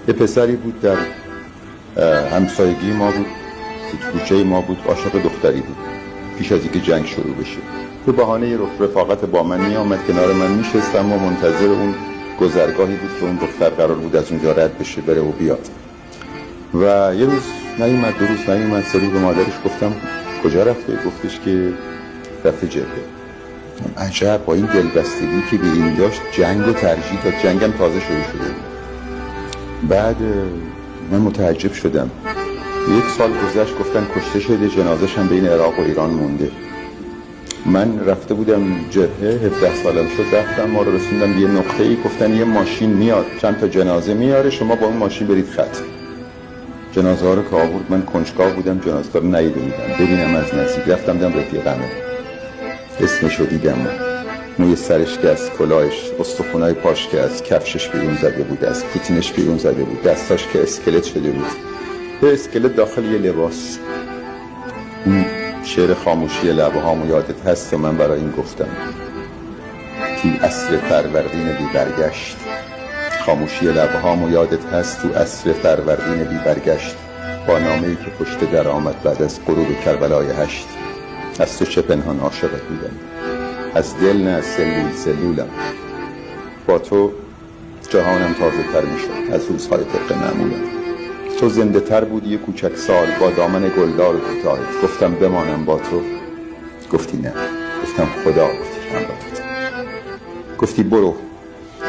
یه پسری بود در همسایگی ما بود، کوچه ما بود، عاشق دختری بود پیش از اینکه جنگ شروع بشه. به بهانه رفاقت با من می آمد کنار من میشستم و منتظر اون گذرگاهی بود که اون دختر قرار بود از اونجا رد بشه بره و بیاد. و یه روز نیومد، دو روز نیومد، سه روز به مادرش گفتم کجا رفته؟ گفتش که رفته جبهه. عجب، با این دلبستگی که به این داشت جنگ و ترجیح داد، جنگم تازه شروع شده بود. بعد من متعجب شدم. 1 سال گذشت، گفتن کشته شده، جنازش هم بین عراق و ایران مونده. من رفته بودم جبهه، 17 سالم شد، رفتم ما رو رسوندم به یه نقطه‌ای، گفتن یه ماشین میاد چند تا جنازه میاره، شما با اون ماشین برید خط. جنازه ها رو که آورد، من کنجکاو بودم جنازه ها رو ندیده بودم، ببینم از نزدیک. رفتم دیدم رفیقمه، اسمش رو دیدم، موی سرش که از کلاهش، استخونای پاش که از کفشش بیرون زده بود، از پوتینش بیرون زده بود، دستاش که اسکلت شده بود، یه اسکلت داخل یه لباس. اون شعر خاموشی لبه هامو یادت هست و من برای این گفتم تو عصر فروردین بی برگشت. خاموشی لبه هامو یادت هست تو عصر فروردین بی برگشت، با نامه‌ای که پشت در آمد بعد از غروب کربلای 8. از تو چه پنهان عاشقت بودم، از دل نه از سلولم. با تو جهانم تازه تر میشد از روزهای طبق معمولم. تو زنده تر بودی یه کوچک سال با دامن گلدار و کوتاهت. گفتم بمانم با تو، گفتی نه. گفتم خدا، گفتی همراهت. گفتی برو،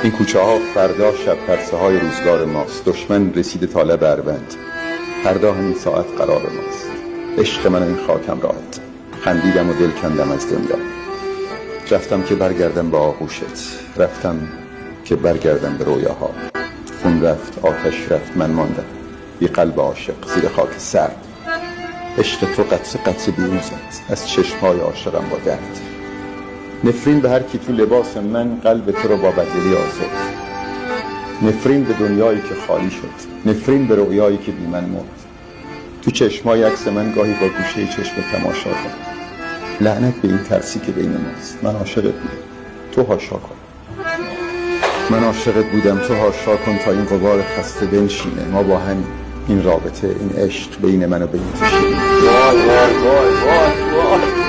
این کوچه ها فردا شب پرسه های روزگار ماست. دشمن رسیده تا لب اروند، فردا همین ساعت قرار ماست. عشق من این خاکم راحت. خندیدم و دل کندم از دنیا. رفتم که برگردم به آغوشت، رفتم که برگردم به رویاها. خون رفت، آتش رفت، من ماندم بی قلب عاشق زیر خاک سرد. عشق تو قطره قطره بیرون زد از چشمهای عاشقم با درد. نفرین به هر کی تو لباس من قلب تو رو با بدلی آزاد. نفرین به دنیایی که خالی شد، نفرین به رویایی که بی من مرد. تو چشمای عکس من گاهی با گوشه چشم تماشا کن. لعنت به این ترسی که بین ماست. من عاشقت بودم، تو هاشا کن. من عاشقت بودم، تو هاشا کن تا این غبار خسته بنشینه. ما با هم این رابطه، این عشق بین من و بین تو شیرین. وای وای وای وای وای.